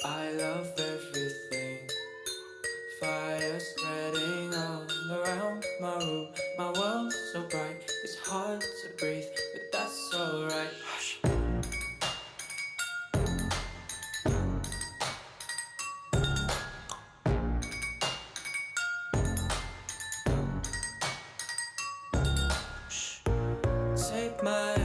I love everything. Fire spreading all around my room. My world's so bright, it's hard to breathe, but that's alright. Hush. Take my